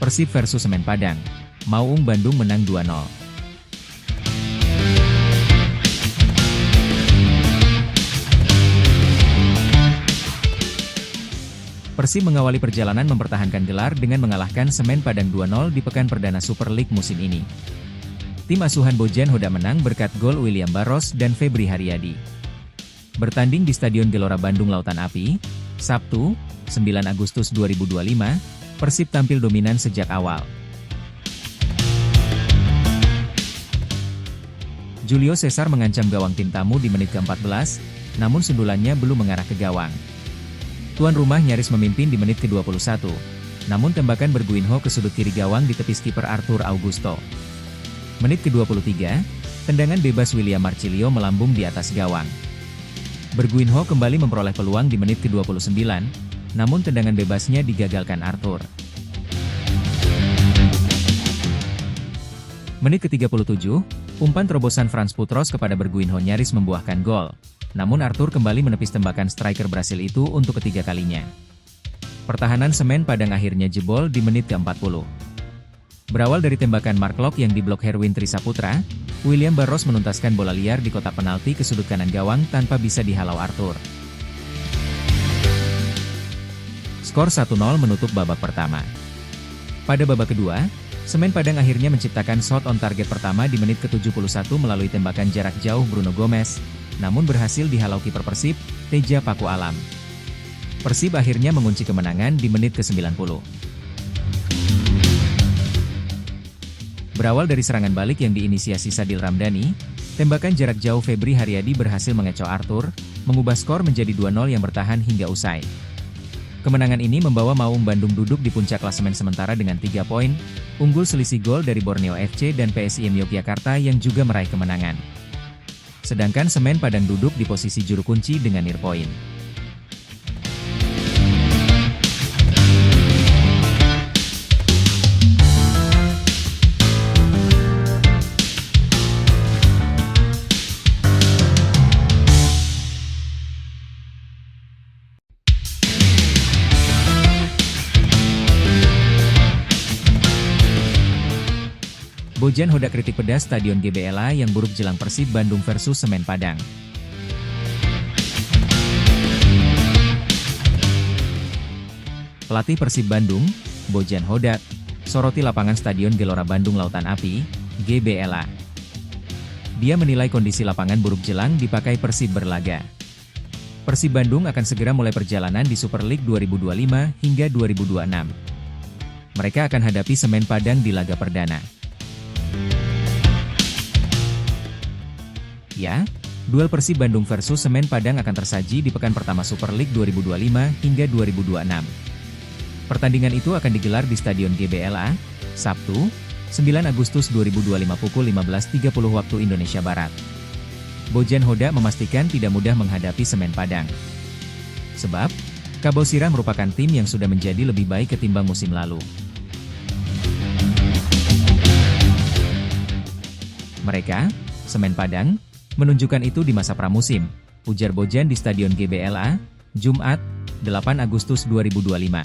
Persib versus Semen Padang. Maung Bandung menang 2-0. Persib mengawali perjalanan mempertahankan gelar dengan mengalahkan Semen Padang 2-0 di pekan perdana Super League musim ini. Tim asuhan Bojan Hodak menang berkat gol William Barros dan Febri Haryadi. Bertanding di Stadion Gelora Bandung Lautan Api, Sabtu, 9 Agustus 2025, Persib tampil dominan sejak awal. Julio Cesar mengancam gawang tim tamu di menit ke-14, namun sundulannya belum mengarah ke gawang. Tuan rumah nyaris memimpin di menit ke-21, namun tembakan Berguinho ke sudut kiri gawang ditepis kiper Arthur Augusto. Menit ke-23, tendangan bebas William Marcilio melambung di atas gawang. Berguinho kembali memperoleh peluang di menit ke-29, namun tendangan bebasnya digagalkan Arthur. Menit ke-37, umpan terobosan Frans Putros kepada Berguinho nyaris membuahkan gol. Namun Arthur kembali menepis tembakan striker Brasil itu untuk ketiga kalinya. Pertahanan Semen Padang akhirnya jebol di menit ke-40. Berawal dari tembakan Mark Locke yang diblok Herwin Trisaputra, William Barros menuntaskan bola liar di kotak penalti ke sudut kanan gawang tanpa bisa dihalau Arthur. Skor 1-0 menutup babak pertama. Pada babak kedua, Semen Padang akhirnya menciptakan shot on target pertama di menit ke-71 melalui tembakan jarak jauh Bruno Gomes, namun berhasil dihalau kiper Persib, Teja Paku Alam. Persib akhirnya mengunci kemenangan di menit ke-90. Berawal dari serangan balik yang diinisiasi Sadil Ramdhani, tembakan jarak jauh Febri Haryadi berhasil mengecoh Arthur, mengubah skor menjadi 2-0 yang bertahan hingga usai. Kemenangan ini membawa Maung Bandung duduk di puncak klasemen sementara dengan 3 poin, unggul selisih gol dari Borneo FC dan PSIM Yogyakarta yang juga meraih kemenangan. Sedangkan Semen Padang duduk di posisi juru kunci dengan nil poin. Bojan Hodak kritik pedas Stadion GBLA yang buruk jelang Persib Bandung versus Semen Padang. Pelatih Persib Bandung, Bojan Hodak, soroti lapangan Stadion Gelora Bandung Lautan Api, GBLA. Dia menilai kondisi lapangan buruk jelang dipakai Persib berlaga. Persib Bandung akan segera mulai perjalanan di Super League 2025 hingga 2026. Mereka akan hadapi Semen Padang di laga perdana. Ya, duel Persib Bandung versus Semen Padang akan tersaji di pekan pertama Super League 2025 hingga 2026. Pertandingan itu akan digelar di Stadion GBLA, Sabtu, 9 Agustus 2025 pukul 15.30 waktu Indonesia Barat. Bojan Hodak memastikan tidak mudah menghadapi Semen Padang. Sebab, Kabosira merupakan tim yang sudah menjadi lebih baik ketimbang musim lalu. Mereka, Semen Padang, menunjukkan itu di masa pramusim, ujar Bojan di Stadion GBLA, Jumat, 8 Agustus 2025.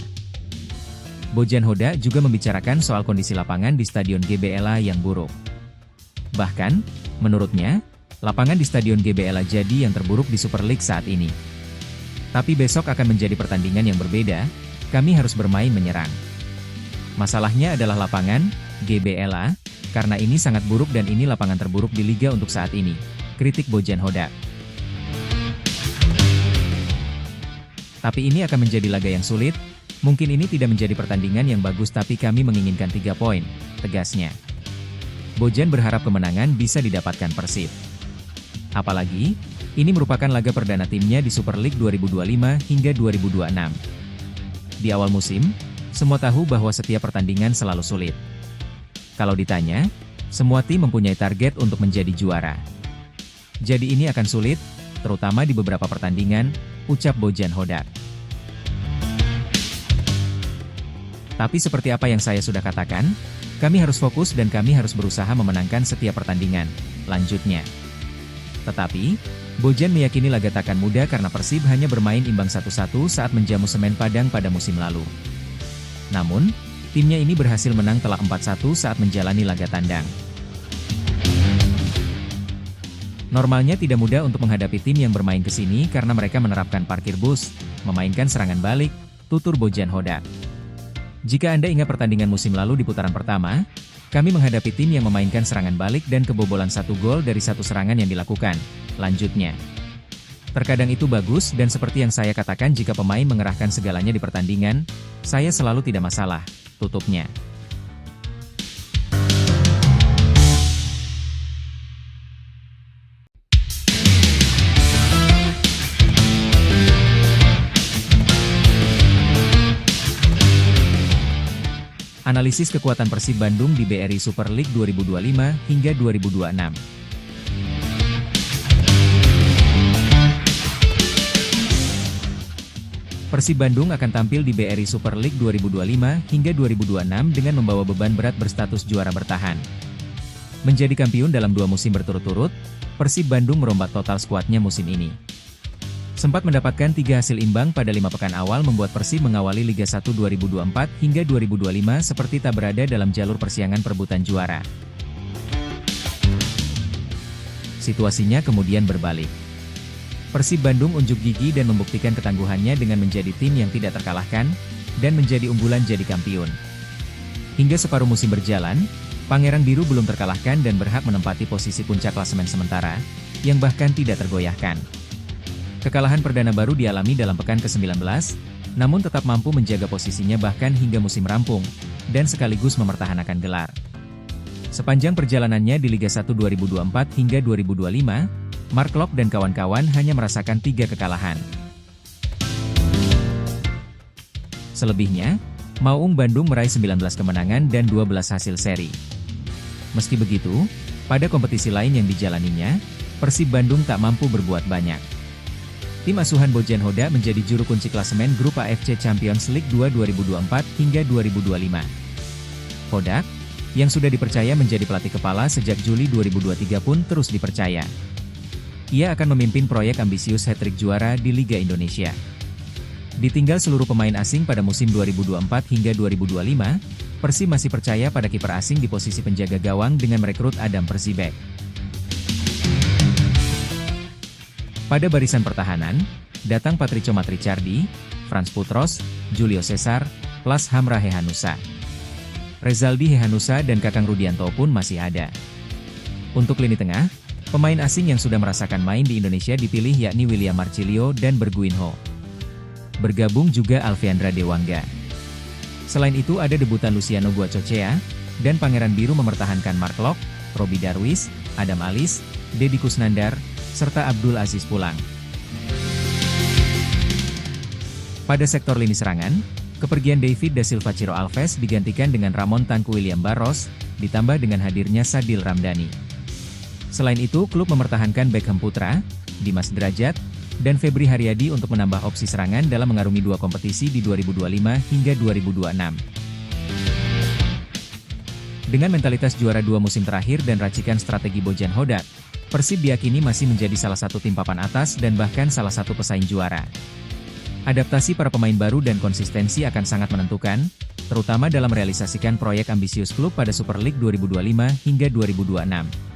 Bojan Hodak juga membicarakan soal kondisi lapangan di Stadion GBLA yang buruk. Bahkan, menurutnya, lapangan di Stadion GBLA jadi yang terburuk di Super League saat ini. Tapi besok akan menjadi pertandingan yang berbeda, kami harus bermain menyerang. Masalahnya adalah lapangan, GBLA, karena ini sangat buruk dan ini lapangan terburuk di liga untuk saat ini, kritik Bojan Hodak. Tapi ini akan menjadi laga yang sulit, mungkin ini tidak menjadi pertandingan yang bagus tapi kami menginginkan 3 poin, tegasnya. Bojan berharap kemenangan bisa didapatkan Persib. Apalagi, ini merupakan laga perdana timnya di Super League 2025 hingga 2026. Di awal musim, semua tahu bahwa setiap pertandingan selalu sulit. Kalau ditanya, semua tim mempunyai target untuk menjadi juara. Jadi ini akan sulit, terutama di beberapa pertandingan, ucap Bojan Hodak. Tapi seperti apa yang saya sudah katakan, kami harus fokus dan kami harus berusaha memenangkan setiap pertandingan, lanjutnya. Tetapi, Bojan meyakini laga takkan mudah karena Persib hanya bermain imbang 1-1 saat menjamu Semen Padang pada musim lalu. Namun, Timnya ini berhasil menang telak 4-1 saat menjalani laga tandang. Normalnya tidak mudah untuk menghadapi tim yang bermain ke sini karena mereka menerapkan parkir bus, memainkan serangan balik, tutur Bojan Hodak. Jika Anda ingat pertandingan musim lalu di putaran pertama, kami menghadapi tim yang memainkan serangan balik dan kebobolan 1 gol dari 1 serangan yang dilakukan, lanjutnya. Terkadang itu bagus dan seperti yang saya katakan jika pemain mengerahkan segalanya di pertandingan, saya selalu tidak masalah, tutupnya. Analisis kekuatan Persib Bandung di BRI Super League 2025 hingga 2026. Persib Bandung akan tampil di BRI Super League 2025 hingga 2026 dengan membawa beban berat berstatus juara bertahan. Menjadi kampiun dalam 2 musim berturut-turut, Persib Bandung merombak total skuadnya musim ini. Sempat mendapatkan 3 hasil imbang pada 5 pekan awal membuat Persib mengawali Liga 1 2024 hingga 2025 seperti tak berada dalam jalur persiangan perebutan juara. Situasinya kemudian berbalik. Persib Bandung unjuk gigi dan membuktikan ketangguhannya dengan menjadi tim yang tidak terkalahkan, dan menjadi unggulan jadi kampiun. Hingga separuh musim berjalan, Pangeran Biru belum terkalahkan dan berhak menempati posisi puncak klasemen sementara, yang bahkan tidak tergoyahkan. Kekalahan perdana baru dialami dalam pekan ke-19, namun tetap mampu menjaga posisinya bahkan hingga musim rampung, dan sekaligus mempertahankan gelar. Sepanjang perjalanannya di Liga 1 2024 hingga 2025, Mark Locke dan kawan-kawan hanya merasakan 3 kekalahan. Selebihnya, Maung Bandung meraih 19 kemenangan dan 12 hasil seri. Meski begitu, pada kompetisi lain yang dijalaninya, Persib Bandung tak mampu berbuat banyak. Tim asuhan Bojan Hodak menjadi juru kunci klasemen grup AFC Champions League 2 2024 hingga 2025. Hodak, yang sudah dipercaya menjadi pelatih kepala sejak Juli 2023 pun terus dipercaya. Ia akan memimpin proyek ambisius hat-trick juara di Liga Indonesia. Ditinggal seluruh pemain asing pada musim 2024 hingga 2025, Persib masih percaya pada kiper asing di posisi penjaga gawang dengan merekrut Adam Persibek. Pada barisan pertahanan, datang Patricio Matrichardi, Frans Putros, Julio Cesar, plus Hamra Hehanusa. Rezaldi Hehanusa dan Kakang Rudianto pun masih ada. Untuk lini tengah, pemain asing yang sudah merasakan main di Indonesia dipilih yakni William Marcilio dan Berguinho. Bergabung juga Alveandra Dewangga. Selain itu ada debutan Luciano Guacocea, dan Pangeran Biru mempertahankan Mark Locke, Robi Darwis, Adam Alis, Deddy Kusnandar, serta Abdul Aziz pulang. Pada sektor lini serangan, kepergian David da Silva Ciro Alves digantikan dengan Ramon Tangku William Barros, ditambah dengan hadirnya Sadil Ramdhani. Selain itu, klub mempertahankan Beckham Putra, Dimas Derajat, dan Febri Haryadi untuk menambah opsi serangan dalam mengarungi 2 kompetisi di 2025 hingga 2026. Dengan mentalitas juara 2 musim terakhir dan racikan strategi Bojan Hodak, Persib diyakini masih menjadi salah satu tim papan atas dan bahkan salah satu pesaing juara. Adaptasi para pemain baru dan konsistensi akan sangat menentukan, terutama dalam merealisasikan proyek ambisius klub pada Super League 2025 hingga 2026.